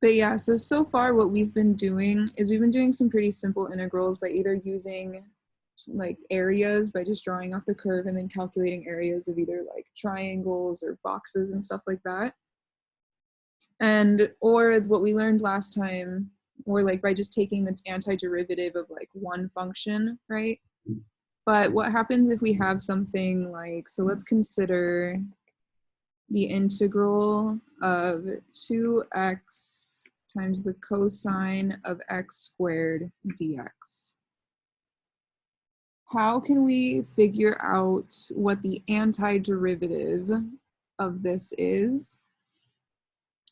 But yeah, so far what we've been doing is we've been doing some pretty simple integrals by either using like areas by just drawing out the curve and then calculating areas of either like triangles or boxes and stuff like that. And or what we learned last time, or like by just taking the antiderivative of like one function, right? But what happens if we have something like, so let's consider the integral of 2x times the cosine of x squared dx. How can we figure out what the antiderivative of this is?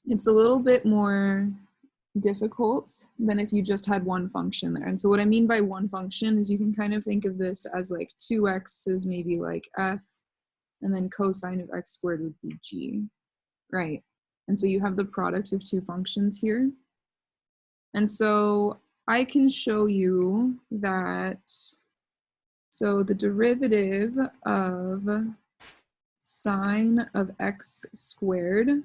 It's a little bit more difficult than if you just had one function there. And so what I mean by one function is you can kind of think of this as like 2x is maybe like f, and then cosine of x squared would be g, right? And so you have the product of two functions here. And so I can show you that, so the derivative of sine of x squared,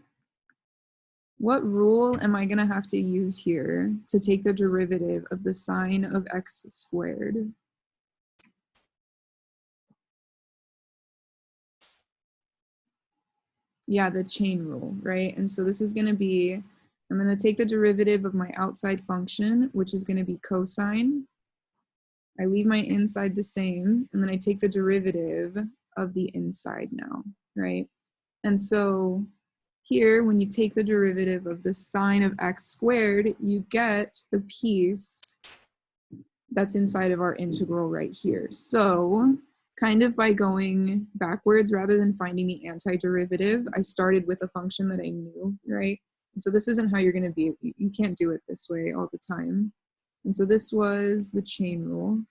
what rule am I going to have to use here to take the derivative of the sine of x squared? Yeah, the chain rule, right? And so this is going to be, I'm going to take the derivative of my outside function, which is going to be cosine. I leave my inside the same, and then I take the derivative of the inside now, right? And so here, when you take the derivative of the sine of x squared, you get the piece that's inside of our integral right here. So kind of by going backwards rather than finding the antiderivative, I started with a function that I knew, right? And so this isn't how you're going to be, you can't do it this way all the time. And so this was the chain rule.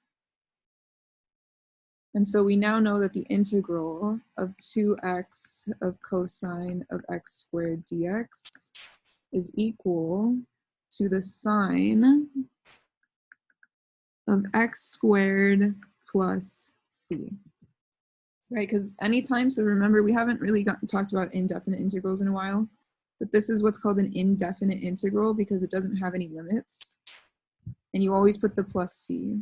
And so we now know that the integral of 2x of cosine of x squared dx is equal to the sine of x squared plus c. Right, because anytime, so remember we haven't really talked about indefinite integrals in a while, but this is what's called an indefinite integral because it doesn't have any limits. And you always put the plus c.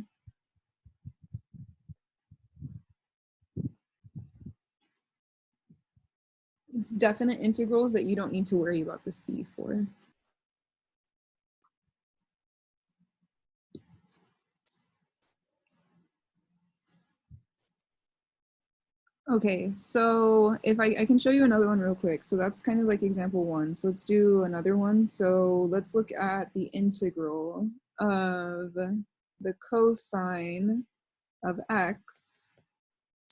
It's definite integrals that you don't need to worry about the c for. Okay, so if I can show you another one real quick. So that's kind of like example one. So let's do another one. So let's look at the integral of the cosine of x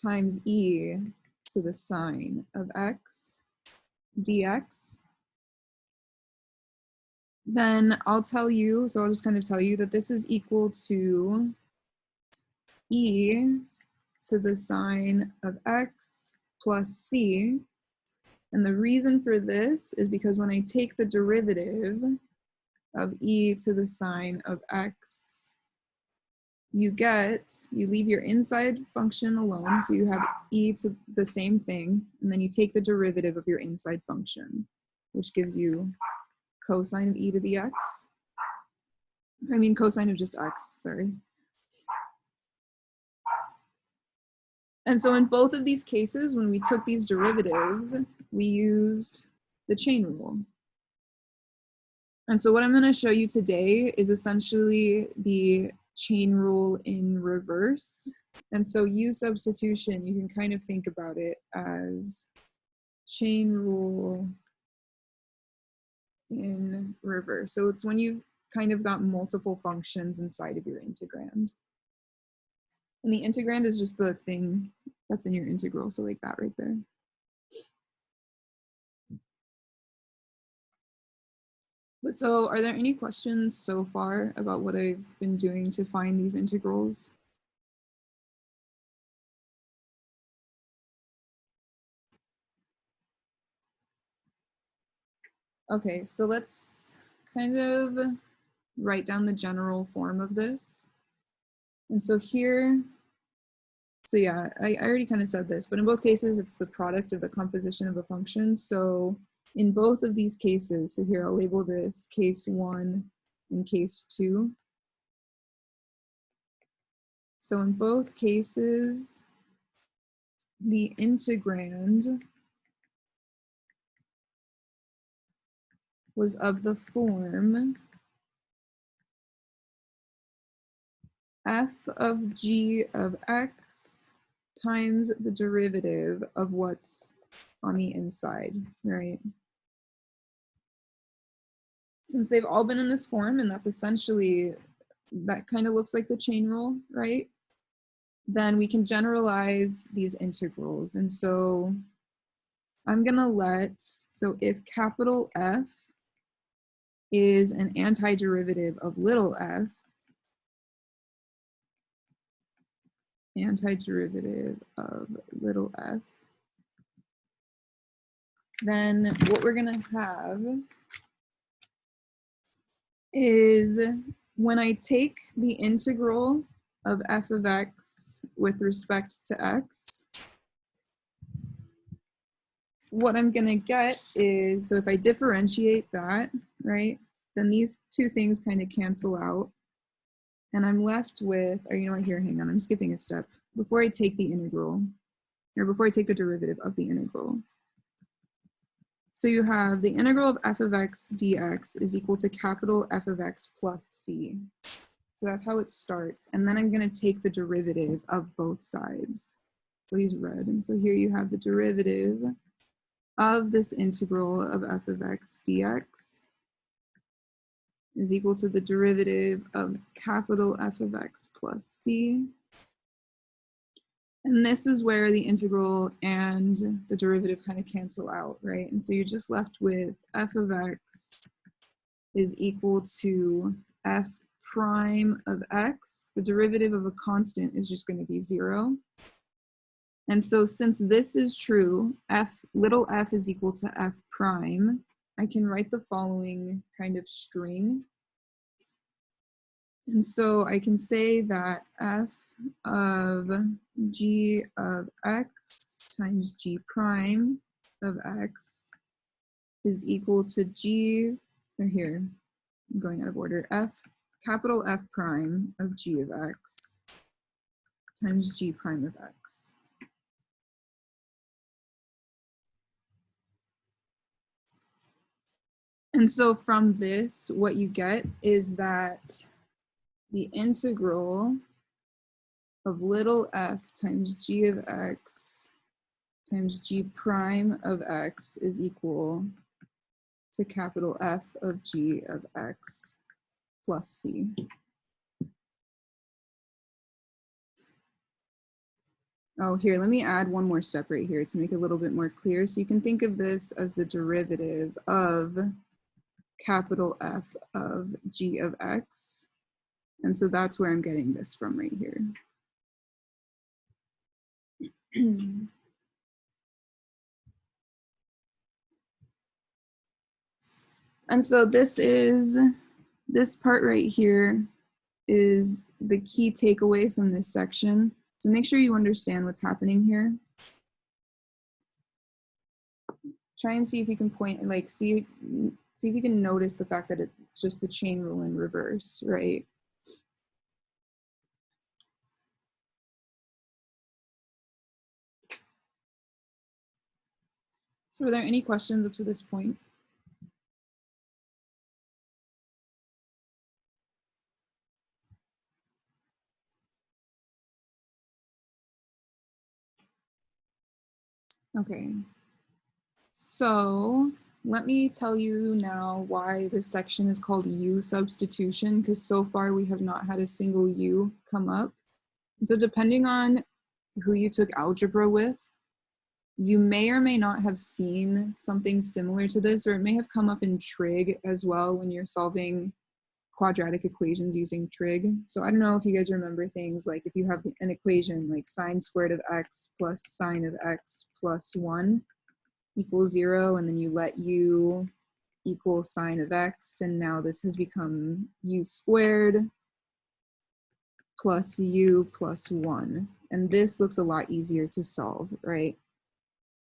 times e to the sine of x dx. Then I'll tell you, so I'll just kind of tell you that this is equal to e to the sine of x plus c. And the reason for this is because when I take the derivative of e to the sine of x, you leave your inside function alone, so you have e to the same thing, and then you take the derivative of your inside function, which gives you cosine of e to the x. I mean cosine of just x, sorry. And so in both of these cases, when we took these derivatives, we used the chain rule. And so what I'm going to show you today is essentially the chain rule in reverse. And so U substitution, you can kind of think about it as chain rule in reverse. So it's when you've kind of got multiple functions inside of your integrand. And the integrand is just the thing that's in your integral, so like that right there. But so are there any questions so far about what I've been doing to find these integrals? Okay, so let's kind of write down the general form of this. And so here, so yeah, I already kind of said this, but in both cases, it's the product of the composition of a function. So in both of these cases, so here I'll label this case 1 and case 2. So in both cases, the integrand was of the form f of g of x times the derivative of what's on the inside, right? Since they've all been in this form, and that's essentially, that kind of looks like the chain rule, right? Then we can generalize these integrals. And so I'm gonna so if capital F is an antiderivative of little f, antiderivative of little f, then what we're gonna have is when I take the integral of f of x with respect to x, what I'm gonna get is, so if I differentiate that, right, then these two things kind of cancel out. And I'm left with, or you know what, here, hang on, I'm skipping a step. Before I take the integral, or before I take the derivative of the integral. So you have the integral of f of x dx is equal to capital F of x plus c. So that's how it starts. And then I'm gonna take the derivative of both sides. So he's red. And so here you have the derivative of this integral of f of x dx is equal to the derivative of capital F of x plus c. And this is where the integral and the derivative kind of cancel out, right? And so you're just left with f of x is equal to f prime of x. The derivative of a constant is just going to be 0. And so since this is true, little f is equal to f prime, I can write the following kind of string. And so I can say that f of g of x times g prime of x is equal to g, or here, I'm going out of order, capital F prime of g of x times g prime of x. And so from this, what you get is that the integral of little f times g of x times g prime of x is equal to capital F of g of x plus c. Oh, here, let me add one more step right here to make it a little bit more clear. So you can think of this as the derivative of capital F of g of x. And so that's where I'm getting this from right here. And so this part right here is the key takeaway from this section. So make sure you understand what's happening here. Try and see if you can point, like, see if you can notice the fact that it's just the chain rule in reverse, right? So are there any questions up to this point? Okay, so let me tell you now why this section is called U substitution, because so far we have not had a single U come up. So depending on who you took algebra with, you may or may not have seen something similar to this, or it may have come up in trig as well when you're solving quadratic equations using trig. So I don't know if you guys remember things like if you have an equation like sine squared of x plus sine of x plus 1 equals 0, and then you let u equal sine of x, and now this has become u squared plus u plus 1. And this looks a lot easier to solve, right?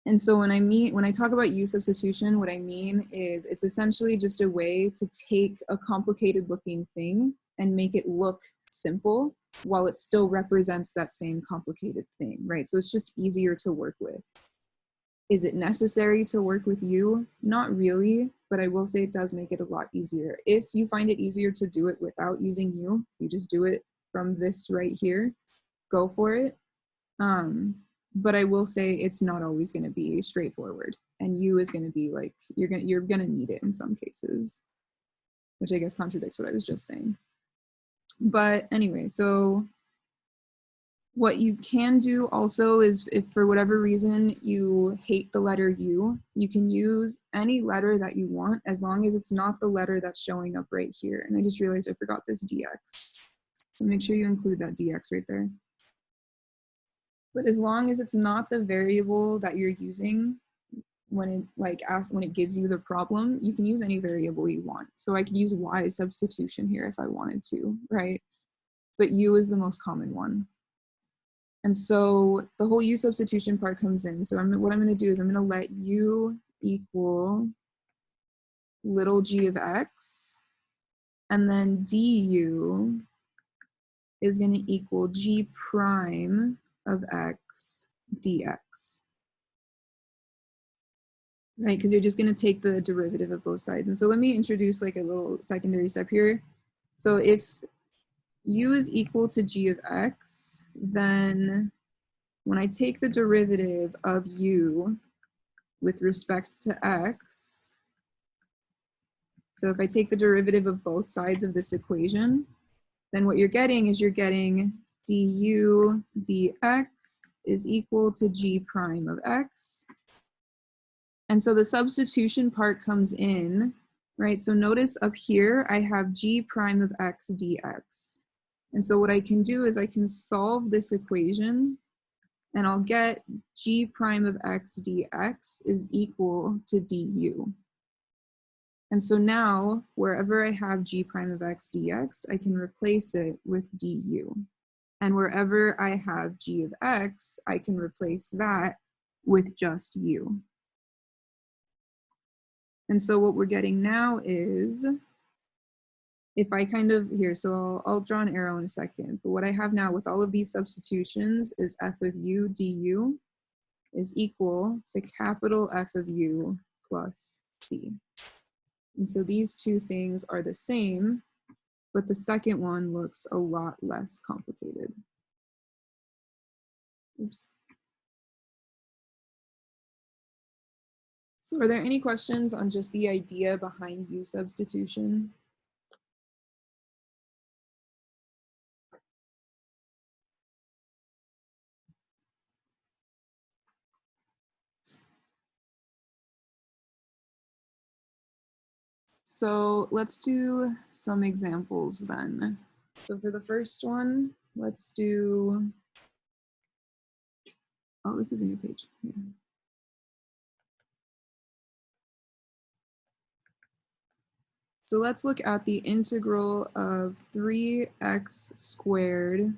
And so when I talk about U substitution, what I mean is it's essentially just a way to take a complicated looking thing and make it look simple while it still represents that same complicated thing, right? So it's just easier to work with. Is it necessary to work with U? Not really, but I will say it does make it a lot easier. If you find it easier to do it without using U, you just do it from this right here, go for it. But I will say it's not always going to be straightforward, and U is going to be like, you're gonna need it in some cases, which I guess contradicts what I was just saying. But anyway, so what you can do also is, if for whatever reason you hate the letter U, you can use any letter that you want as long as it's not the letter that's showing up right here. And I just realized I forgot this DX. So make sure you include that DX right there. But as long as it's not the variable that you're using when it gives you the problem, you can use any variable you want. So I could use Y substitution here if I wanted to, right? But U is the most common one. And so the whole U substitution part comes in. So what I'm going to do is I'm going to let U equal little g of x, and then du is going to equal g prime of x dx. Right, because you're just going to take the derivative of both sides. And so let me introduce like a little secondary step here. So if U is equal to g of x, then when I take the derivative of U with respect to x, so if I take the derivative of both sides of this equation, then what you're getting is du dx is equal to g prime of x. And so the substitution part comes in, right? So notice up here, I have g prime of x dx. And so what I can do is I can solve this equation, and I'll get g prime of x dx is equal to du. And so now, wherever I have g prime of x dx, I can replace it with du. And wherever I have g of x, I can replace that with just u. And so what we're getting now is, if I so I'll draw an arrow in a second, but what I have now with all of these substitutions is f of u du is equal to capital F of u plus c. And so these two things are the same, but the second one looks a lot less complicated. Oops. So are there any questions on just the idea behind U substitution? So let's do some examples then. So for the first one, let's do, oh, this is a new page. Yeah. So let's look at the integral of 3x squared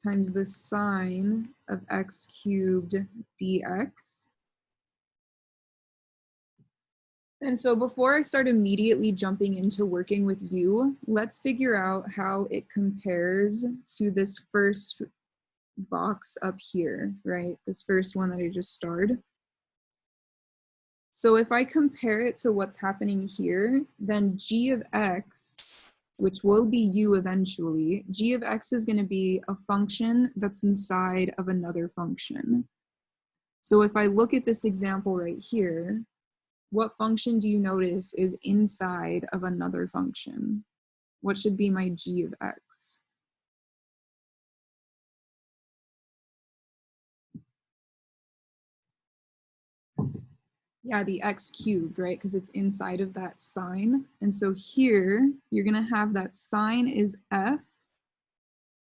times the sine of x cubed dx. And so before I start immediately jumping into working with U, let's figure out how it compares to this first box up here, right? This first one that I just starred. So if I compare it to what's happening here, then g of x, which will be u eventually, g of x is going to be a function that's inside of another function. So if I look at this example right here, what function do you notice is inside of another function? What should be my g of x? Yeah, the x cubed, right? Because it's inside of that sine. And so here, you're going to have that sine is f,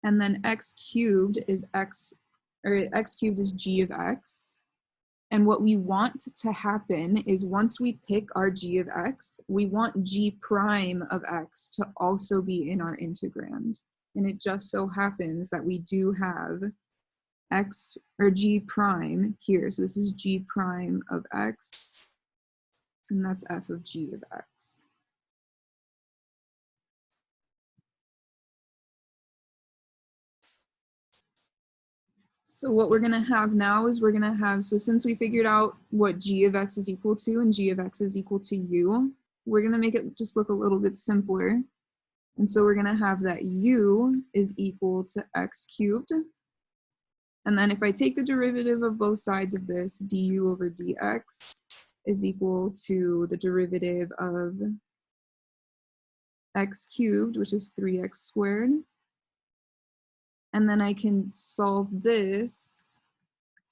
and then x cubed is x, or x cubed is g of x. And what we want to happen is once we pick our g of x, we want g prime of x to also be in our integrand. And it just so happens that we do have x, or g prime here. So this is g prime of x, and that's f of g of x. So what we're going to have now is we're going to have, so since we figured out what g of x is equal to and g of x is equal to u, we're going to make it just look a little bit simpler. And so we're going to have that u is equal to x cubed. And then if I take the derivative of both sides of this, du over dx is equal to the derivative of x cubed, which is 3x squared. And then I can solve this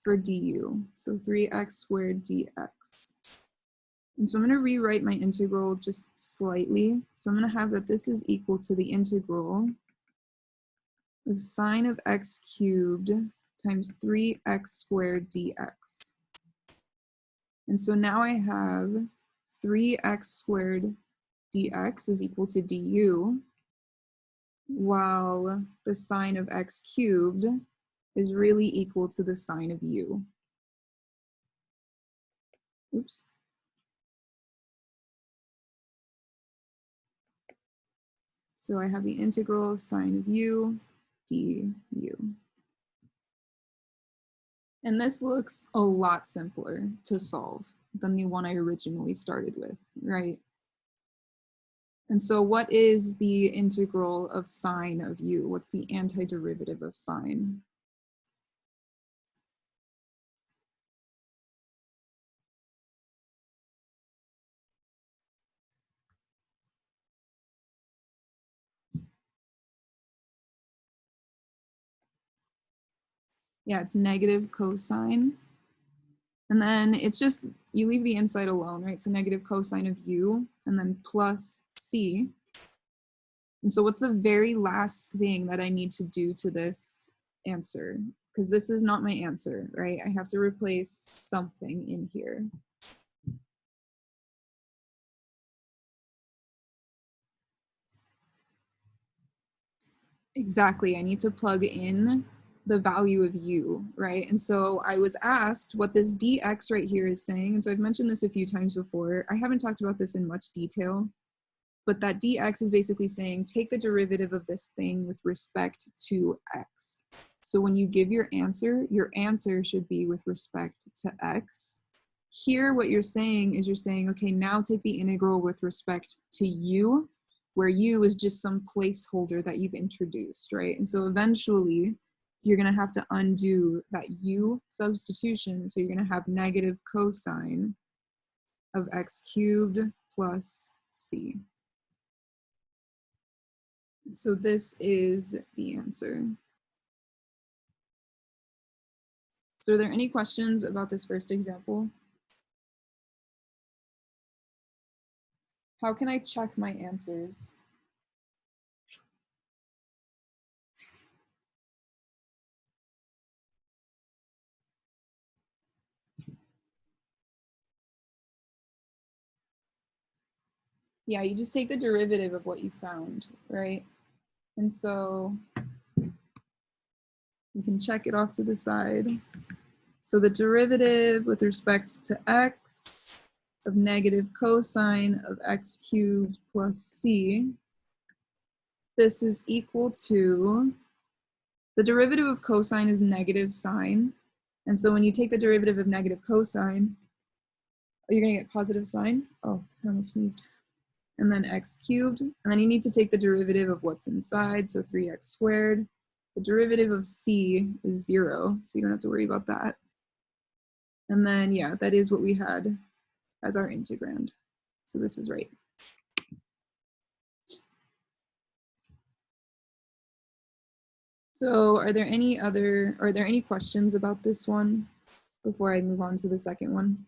for du, so 3x squared dx. And so I'm going to rewrite my integral just slightly. So I'm going to have that this is equal to the integral of sine of x cubed times 3x squared dx. And so now I have 3x squared dx is equal to du, while the sine of x cubed is really equal to the sine of u. Oops. So I have the integral of sine of u du. And this looks a lot simpler to solve than the one I originally started with, right? And so what is the integral of sine of u? What's the antiderivative of sine? Yeah, it's negative cosine. And then it's just, you leave the inside alone, right? So negative cosine of u, and then plus c. And so what's the very last thing that I need to do to this answer? Because this is not my answer, right? I have to replace something in here. Exactly, I need to plug in the value of u, right? And so I was asked what this dx right here is saying. And so I've mentioned this a few times before. I haven't talked about this in much detail, but that dx is basically saying take the derivative of this thing with respect to x. So when you give your answer should be with respect to x. Here, what you're saying is you're saying, okay, now take the integral with respect to u, where u is just some placeholder that you've introduced, right? And so eventually, you're going to have to undo that u substitution. So you're going to have negative cosine of x cubed plus c. So this is the answer. So are there any questions about this first example? How can I check my answers? Yeah, you just take the derivative of what you found, right? And so you can check it off to the side. So the derivative with respect to x of negative cosine of x cubed plus c, this is equal to, the derivative of cosine is negative sine. And so when you take the derivative of negative cosine, you're gonna get positive sine. Oh, I almost sneezed. And then x cubed. And then you need to take the derivative of what's inside, so 3x squared. The derivative of c is 0, so you don't have to worry about that. And then, yeah, that is what we had as our integrand. So this is right. So are there any questions about this one before I move on to the second one?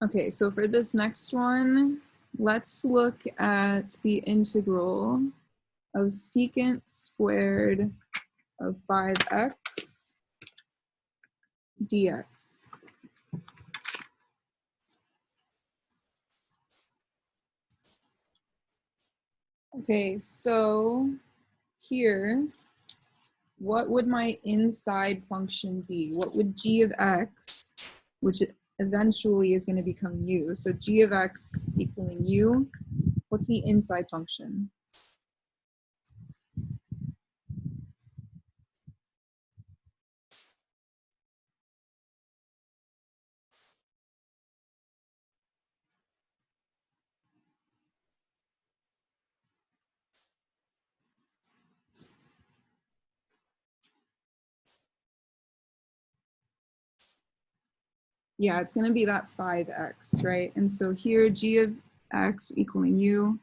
Okay, so for this next one, let's look at the integral of secant squared of 5x dx. Okay, so here, what would my inside function be? What would g of x, which eventually is going to become u, so g of x equaling u, what's the inside function? Yeah, it's going to be that 5x, right? And so here, g of x equaling u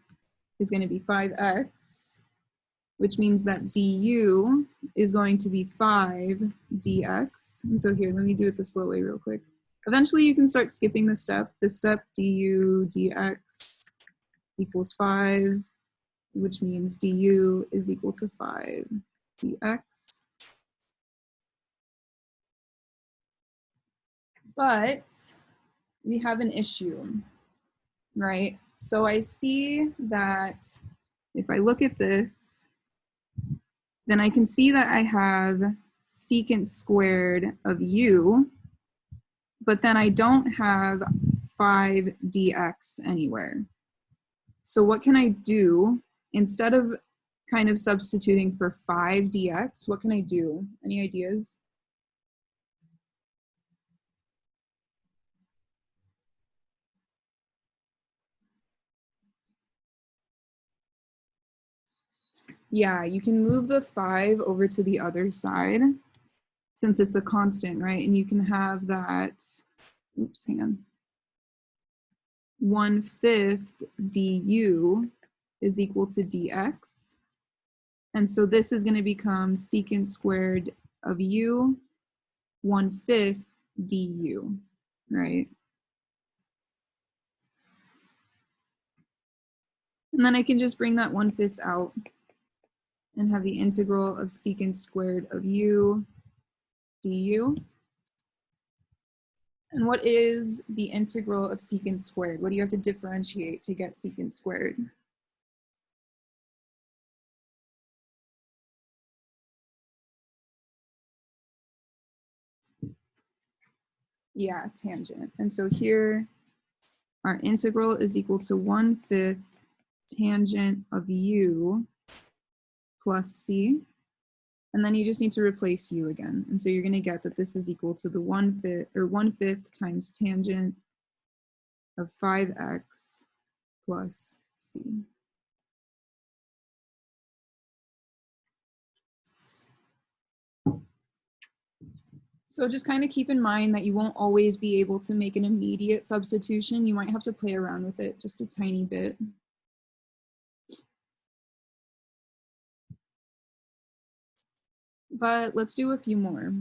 is going to be 5x, which means that du is going to be 5 dx. And so here, let me do it the slow way real quick. Eventually, you can start skipping this step. This step, du dx equals 5, which means du is equal to 5 dx. But we have an issue, right? So I see that if I look at this, then I can see that I have secant squared of u, but then I don't have 5 dx anywhere. So what can I do? Instead of kind of substituting for 5 dx, what can I do? Any ideas? Yeah, you can move the 5 over to the other side since it's a constant, right? And you can have that, oops, hang on. 1/5 du is equal to dx. And so this is going to become secant squared of u 1/5 du, right? And then I can just bring that 1/5 out and have the integral of secant squared of u du. And what is the integral of secant squared? What do you have to differentiate to get secant squared? Yeah, tangent. And so here, our integral is equal to 1/5 tangent of u plus c. And then you just need to replace u again. And so you're going to get that this is equal to the 1/5 or 1/5 times tangent of 5x plus c. So just kind of keep in mind that you won't always be able to make an immediate substitution. You might have to play around with it just a tiny bit. But let's do a few more.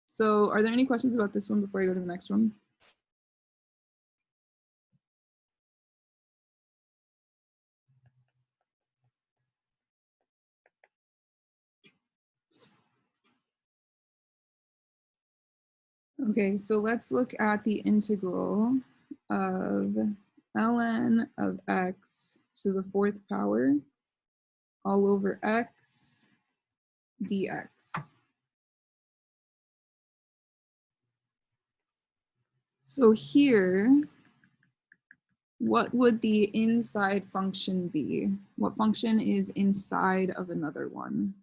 So are there any questions about this one before I go to the next one? Okay, so let's look at the integral of ln of x to the 4th power all over x dx. So here, what would the inside function be? What function is inside of another one?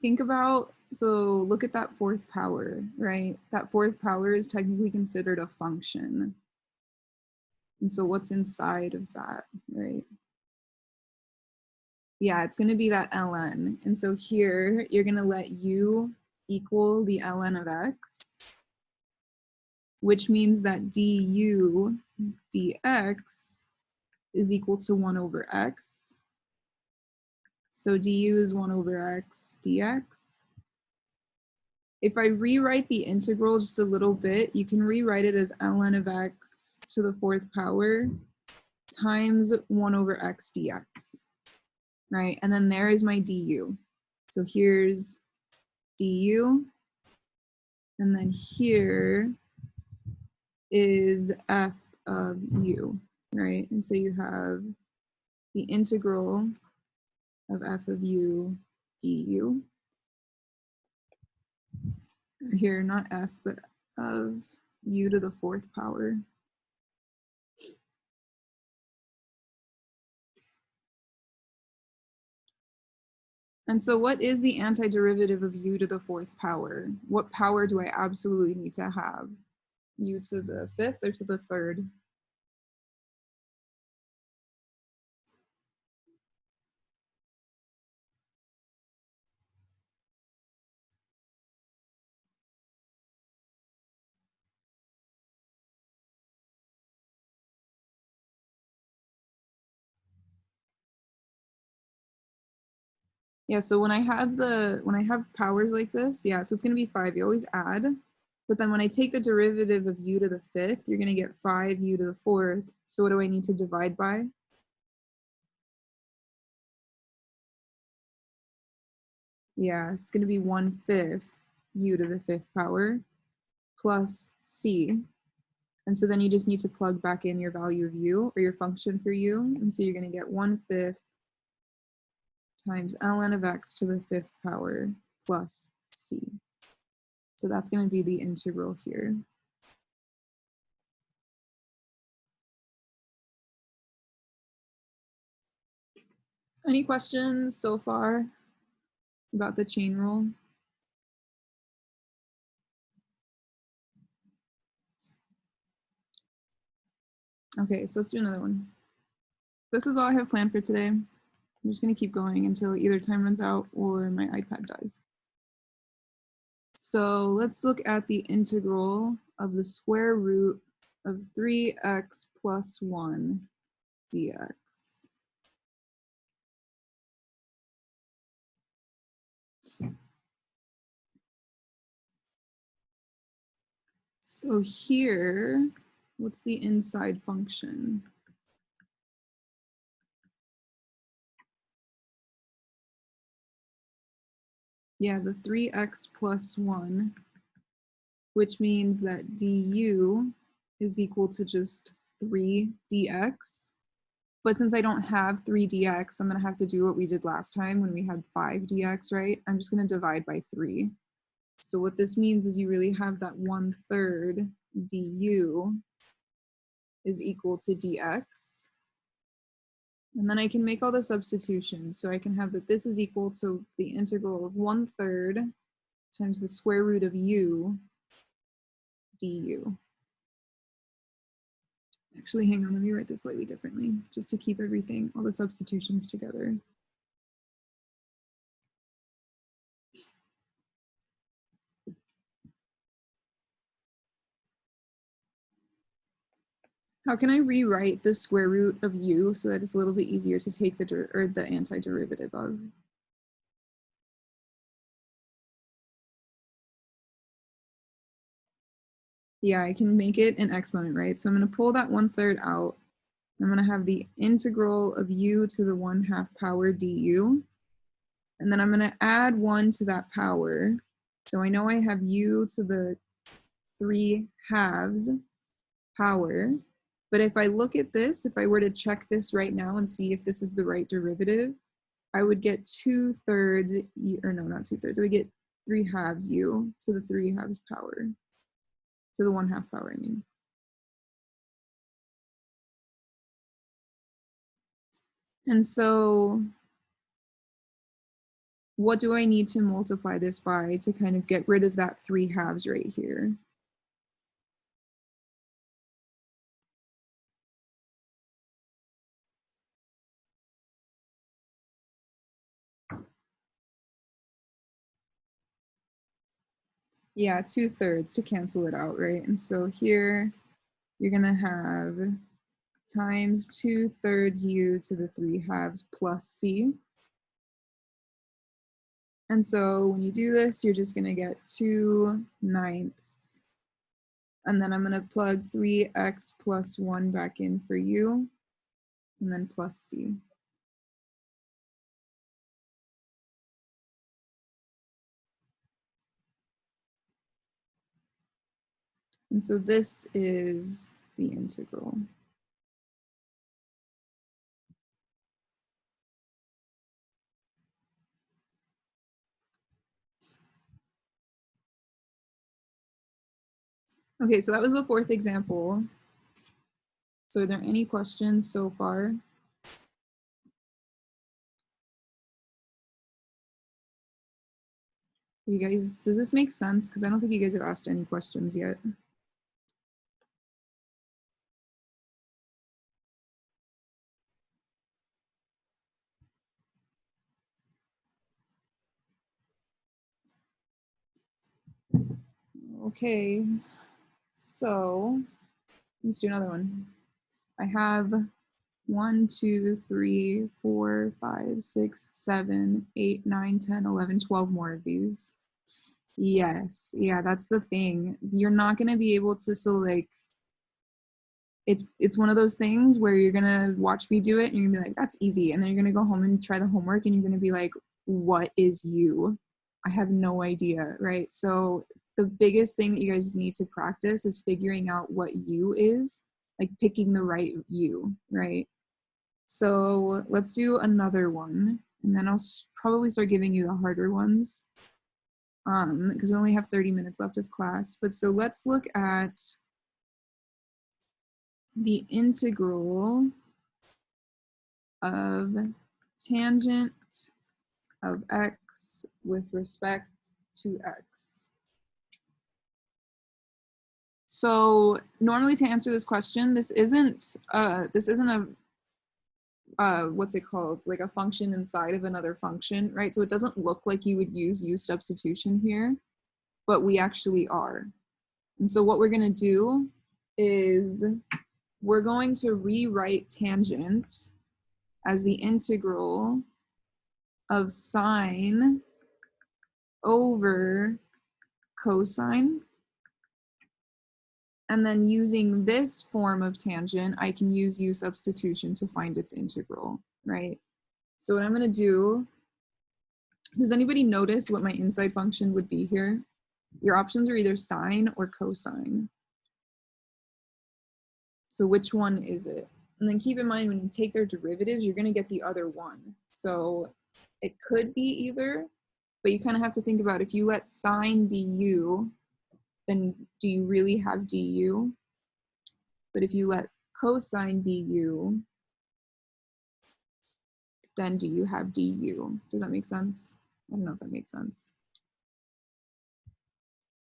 Think about, so look at that 4th power, right? That 4th power is technically considered a function. And so what's inside of that, right? Yeah, it's going to be that ln. And so here, you're going to let u equal the ln of x, which means that du dx is equal to 1 over x. So du is 1 over x dx. If I rewrite the integral just a little bit, you can rewrite it as ln of x to the 4th power times 1 over x dx, right? And then there is my du. So here's du, and then here is f of u, right? And so you have the integral of f of u du. Here, not f, but of u to the 4th power. And so what is the antiderivative of u to the 4th power? What power do I absolutely need to have? U to the 5th or to the 3rd? Yeah, so when I have powers like this, yeah, so it's gonna be 5, you always add. But then when I take the derivative of u to the 5th, you're gonna get 5u to the 4th. So what do I need to divide by? Yeah, it's gonna be 1/5 u to the 5th power plus c. And so then you just need to plug back in your value of u, or your function for u. And so you're gonna get 1/5 times ln of x to the 5th power plus c. So that's gonna be the integral here. Any questions so far about the chain rule? Okay, so let's do another one. This is all I have planned for today. I'm just gonna keep going until either time runs out or my iPad dies. So let's look at the integral of the square root of 3x plus 1 dx. So here, what's the inside function? Yeah, the 3x plus 1, which means that du is equal to just 3 dx. But since I don't have 3 dx, I'm going to have to do what we did last time when we had 5 dx, right? I'm just going to divide by 3. So what this means is you really have that 1/3 du is equal to dx. And then I can make all the substitutions. So I can have that this is equal to the integral of 1/3 times the square root of u du. Actually, hang on, let me write this slightly differently, just to keep everything, all the substitutions together. How can I rewrite the square root of u so that it's a little bit easier to take the antiderivative of? Yeah, I can make it an exponent, right? So I'm going to pull that 1/3 out. I'm going to have the integral of u to the 1/2 power du. And then I'm going to add 1 to that power. So I know I have u to the 3/2 power. But if I look at this, if I were to check this right now and see if this is the right derivative, I would get 2/3, or no, not 2/3. I would get 3/2 u to the 3/2 power, to the 1/2 power, I mean. And so what do I need to multiply this by to kind of get rid of that 3/2 right here? Yeah, 2/3 to cancel it out, right? And so here you're gonna have times 2/3 u to the 3/2 plus c. And so when you do this, you're just going to get 2/9. And then I'm going to plug 3x plus 1 back in for u, and then plus c. And so this is the integral. Okay, so that was the fourth example. So are there any questions so far? You guys, does this make sense? Because I don't think you guys have asked any questions yet. Okay, so let's do another one. I have 1, 2, 3, 4, 5, 6, 7, 8, 9, 10, 11, 12 more of these. Yes, yeah, that's the thing. You're not going to be able to, so like, it's one of those things where you're going to watch me do it and you're going to be like, that's easy. And then you're going to go home and try the homework and you're going to be like, what is u? I have no idea, right? So the biggest thing that you guys need to practice is figuring out what u is, like picking the right u, right? So let's do another one, and then I'll probably start giving you the harder ones because we only have 30 minutes left of class. But so let's look at the integral of tangent of x with respect to x. So normally to answer this question, this isn't a what's it called, like a function inside of another function, right? So it doesn't look like you would use u substitution here, but we actually are. And so what we're going to do is we're going to rewrite tangent as the integral of sine over cosine. And then using this form of tangent, I can use u substitution to find its integral, right? So what I'm going to do, does anybody notice what my inside function would be here? Your options are either sine or cosine. So which one is it? And then keep in mind, when you take their derivatives, you're going to get the other one. So it could be either, but you kind of have to think about, if you let sine be u, then do you really have du? But if you let cosine be u, then do you have du? Does that make sense? I don't know if that makes sense.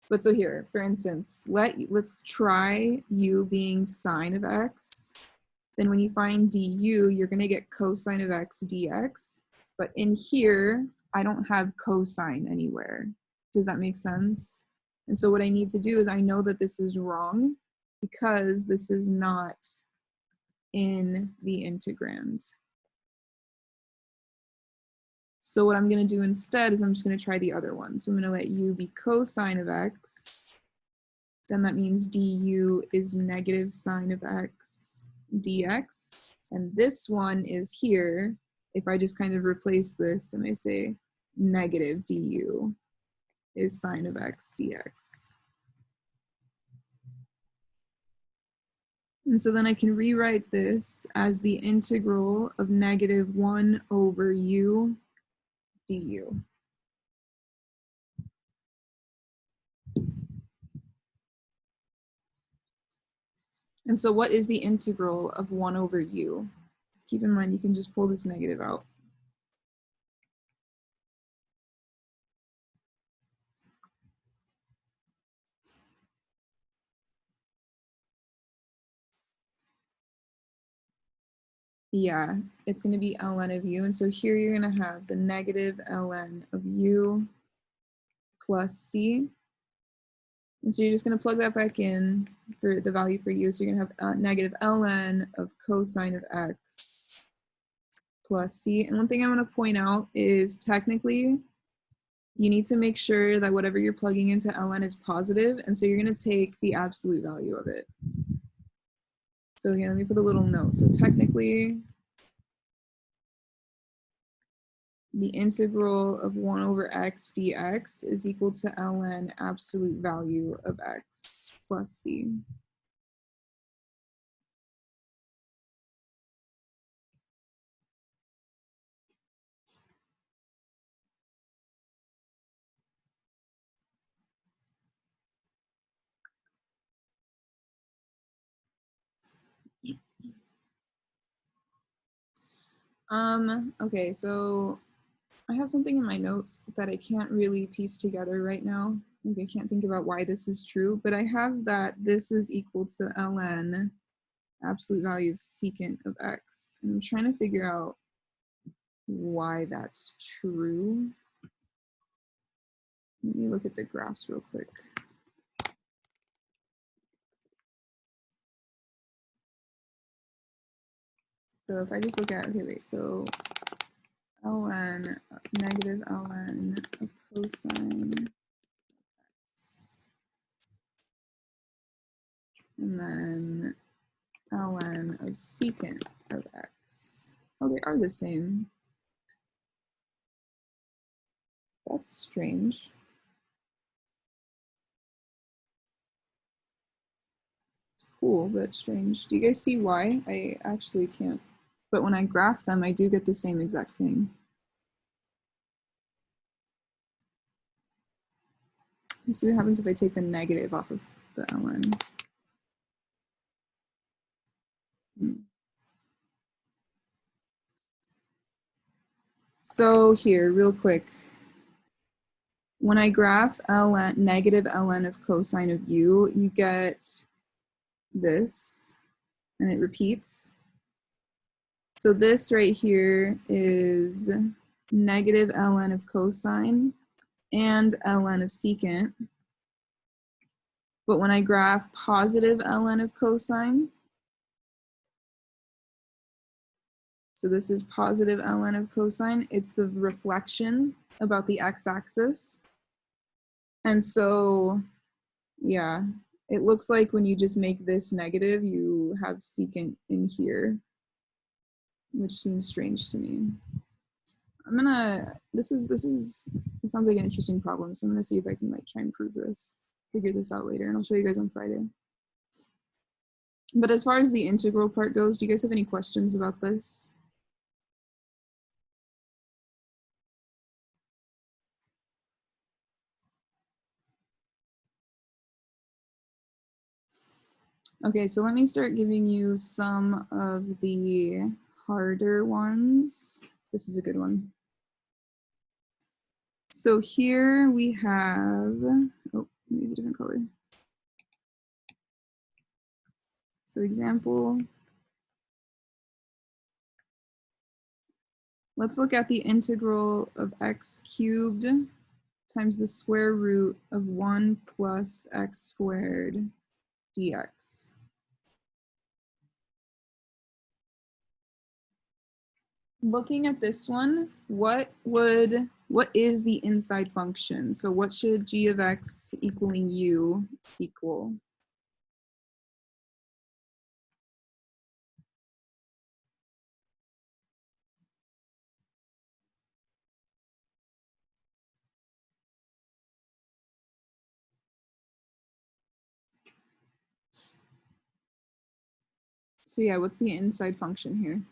But so here, for instance, let's try u being sine of x. Then when you find du, you're going to get cosine of x dx. But in here, I don't have cosine anywhere. Does that make sense? And so what I need to do is, I know that this is wrong because this is not in the integrand. So what I'm going to do instead is I'm just going to try the other one. So I'm going to let u be cosine of x. Then that means du is negative sine of x dx. And this one is here. If I just kind of replace this and I say negative du is sine of x dx. And so then I can rewrite this as the integral of negative 1 over u du. And so what is the integral of 1 over u? Just keep in mind, you can just pull this negative out. Yeah, it's going to be ln of u. And so here you're going to have the negative ln of u plus c. And so you're just going to plug that back in for the value for u. So you're going to have negative ln of cosine of x plus c. And one thing I want to point out is, technically, you need to make sure that whatever you're plugging into ln is positive, and so you're going to take the absolute value of it. So here, let me put a little note. So technically, the integral of 1 over x dx is equal to ln absolute value of x plus c. Okay, so I have something in my notes that I can't really piece together right now. Like I can't think about why this is true, but I have that this is equal to ln absolute value of secant of x. And I'm trying to figure out why that's true. Let me look at the graphs real quick. So if I just look at, okay, wait, so ln, negative ln of cosine x, and then ln of secant of x. Oh, they are the same. That's strange. It's cool, but strange. Do you guys see why? I actually can't. But when I graph them, I do get the same exact thing. Let's see what happens if I take the negative off of the ln. So here, real quick. When I graph ln, negative ln of cosine of u, you get this, and it repeats. So this right here is negative ln of cosine and ln of secant. But when I graph positive ln of cosine, so this is positive ln of cosine, it's the reflection about the x-axis. And so, yeah, it looks like when you just make this negative, you have secant in here, which seems strange to me. I'm gonna, it sounds like an interesting problem, so I'm gonna see if I can like try and prove this, figure this out later, and I'll show you guys on Friday. But as far as the integral part goes, do you guys have any questions about this? Okay, so let me start giving you some of the harder ones. This is a good one. So here we have, oh, let me use a different color. So example, let's look at the integral of x cubed times the square root of 1 plus x squared dx. Looking at this one, what is the inside function? So what should g of x equaling u equal? So yeah, what's the inside function here?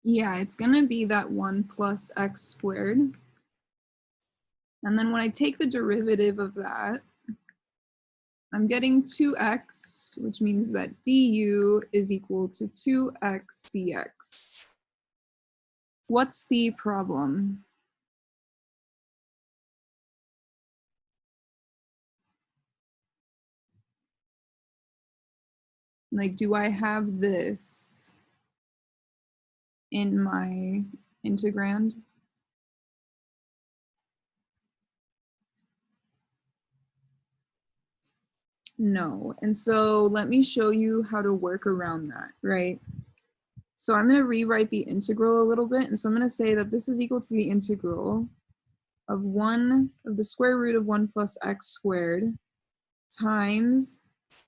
Yeah, it's gonna be that 1 plus x squared. And then when I take the derivative of that, I'm getting 2x, which means that du is equal to 2x dx. What's the problem? Like, do I have this in my integrand? No. And so let me show you how to work around that, right? So I'm going to rewrite the integral a little bit. And so I'm going to say that this is equal to the integral of the square root of 1 plus x squared times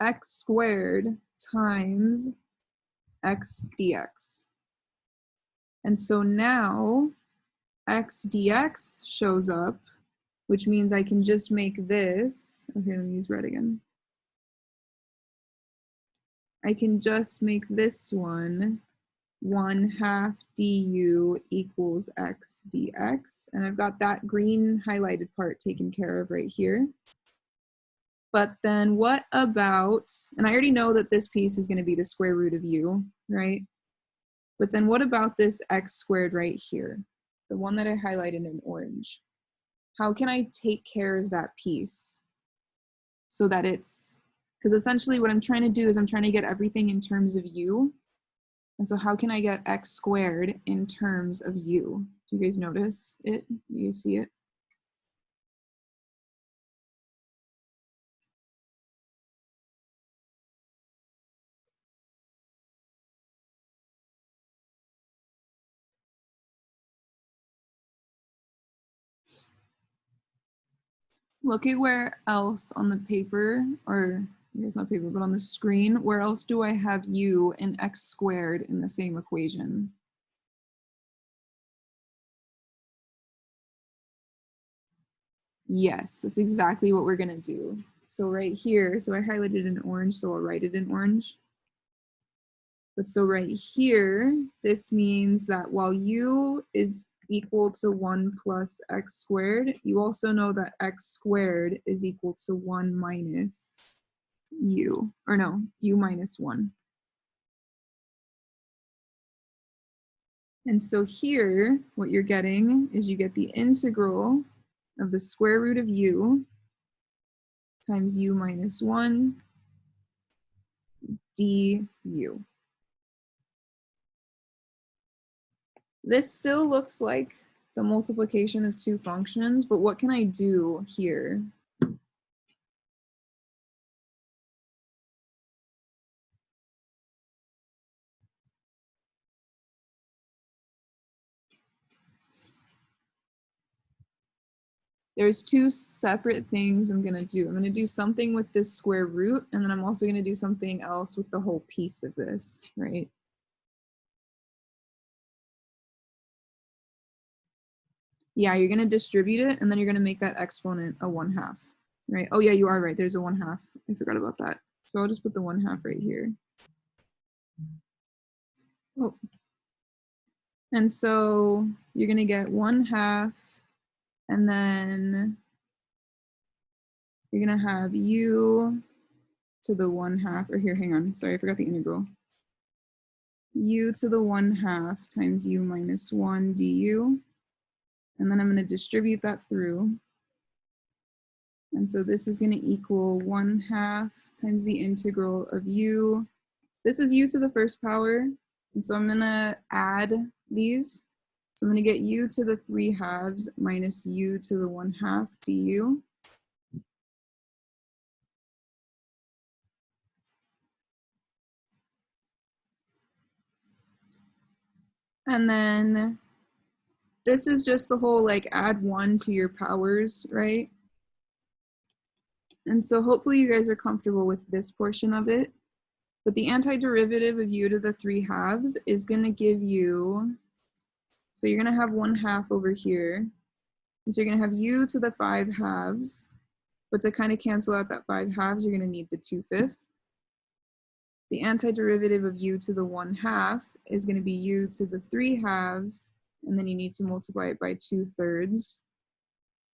x squared times x dx. And so now x dx shows up, which means I can just make this, okay, let me use red again. I can just make this one 1/2 du equals x dx. And I've got that green highlighted part taken care of right here. But then what about, and I already know that this piece is going to be the square root of u, right? But then what about this x squared right here? The one that I highlighted in orange. How can I take care of that piece so that it's, because essentially what I'm trying to do is I'm trying to get everything in terms of u. And so how can I get x squared in terms of u? Do you guys notice it? Do you see it? Look at where else on the paper, or I guess not paper, but on the screen, where else do I have u and x squared in the same equation? Yes, that's exactly what we're gonna do. So right here, so I highlighted in orange, so I'll write it in orange. But so right here, this means that while u is equal to 1 plus x squared, you also know that x squared is equal to 1 minus u, or no, u minus 1. And so here, what you're getting is you get the integral of the square root of u times u minus 1 du. This still looks like the multiplication of two functions, but what can I do here? There's two separate things I'm gonna do. I'm gonna do something with this square root, and then I'm also gonna do something else with the whole piece of this, right? Yeah, you're gonna distribute it, and then you're gonna make that exponent a 1/2, right? Oh yeah, you are right, there's a 1/2. I forgot about that. So I'll just put the 1/2 right here. Oh. And so you're gonna get 1/2, and then you're gonna have u to the 1/2, or here, hang on, sorry, I forgot the integral. U to the 1/2 times u minus 1 du. And then I'm gonna distribute that through. And so this is gonna equal 1/2 times the integral of u. This is u to the first power. And so I'm gonna add these. So I'm gonna get u to the 3/2 minus u to the 1/2 du. And then this is just the whole like add 1 to your powers, right? And so hopefully you guys are comfortable with this portion of it. But the antiderivative of u to the 3/2 is going to give you, so you're going to have 1/2 over here. And so you're going to have u to the 5/2. But to kind of cancel out that 5/2, you're going to need the 2/5. The antiderivative of u to the 1/2 is going to be u to the 3/2. And then you need to multiply it by 2/3.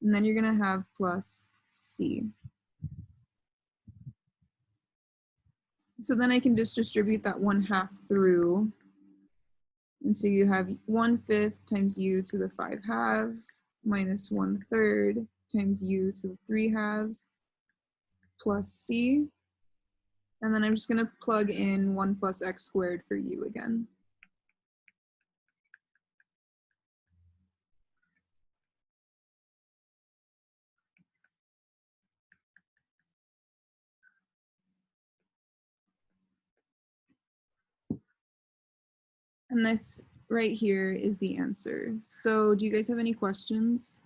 And then you're going to have plus c. So then I can just distribute that 1/2 through. And so you have 1/5 times u to the 5/2 minus 1/3 times u to the 3/2 plus c. And then I'm just going to plug in 1 plus x squared for u again. And this right here is the answer. So do you guys have any questions?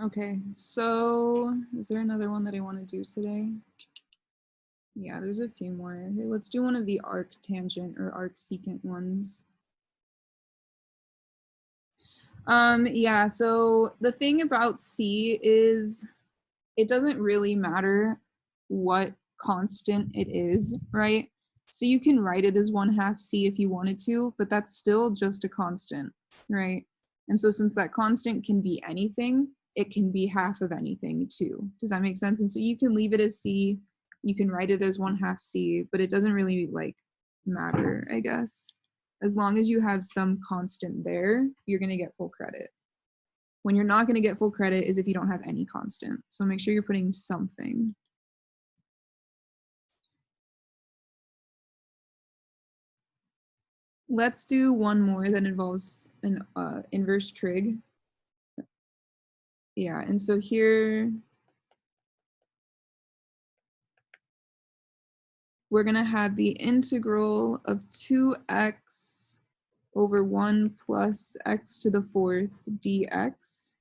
Okay, so is there another one that I want to do today? Yeah, there's a few more. Here, let's do one of the arctangent or arcsecant ones. Yeah, so the thing about C is it doesn't really matter what constant it is, right? So you can write it as 1/2 C if you wanted to, but that's still just a constant, right? And so since that constant can be anything, it can be half of anything too. Does that make sense? And so you can leave it as C, you can write it as 1/2 C, but it doesn't really like matter, I guess. As long as you have some constant there, you're gonna get full credit. When you're not going to get full credit is if you don't have any constant. So make sure you're putting something. Let's do one more that involves an inverse trig. Yeah, and so here we're going to have the integral of 2x over 1 plus x to the 4th dx.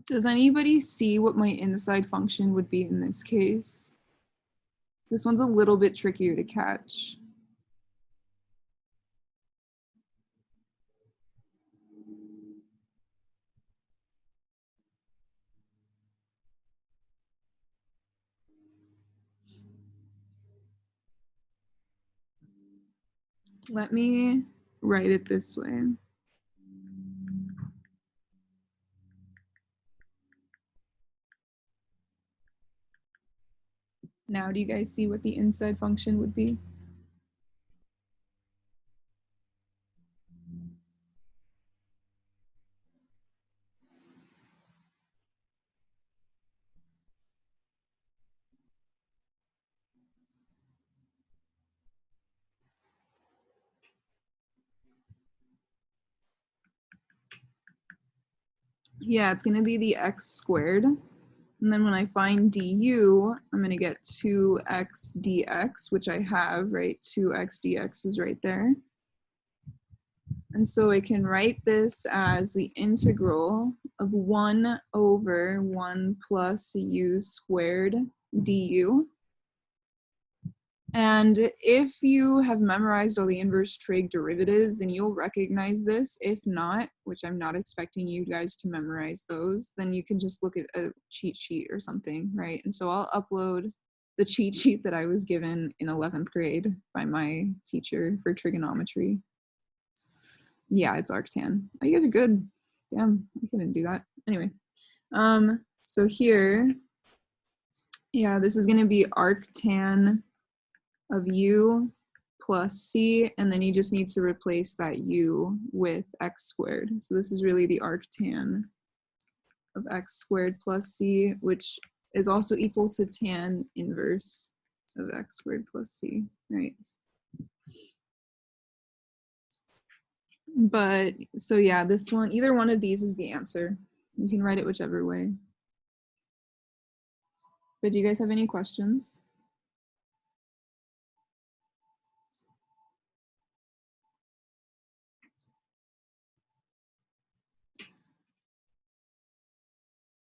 Does anybody see what my inside function would be in this case? This one's a little bit trickier to catch. Let me write it this way. Now, do you guys see what the inside function would be? Yeah, it's going to be the x squared. And then when I find du, I'm going to get 2x dx, which I have, right? 2x dx is right there. And so I can write this as the integral of 1 over 1 plus u squared du. And if you have memorized all the inverse trig derivatives, then you'll recognize this. If not, which I'm not expecting you guys to memorize those, then you can just look at a cheat sheet or something, right? And so I'll upload the cheat sheet that I was given in 11th grade by my teacher for trigonometry. Yeah, it's arctan. Oh, you guys are good. Damn, I couldn't do that. Anyway, so here, yeah, this is gonna be arctan of u plus c, and then you just need to replace that u with x squared. So this is really the arctan of x squared plus c, which is also equal to tan inverse of x squared plus c, right? But so yeah, this one, either one of these is the answer. You can write it whichever way. But do you guys have any questions?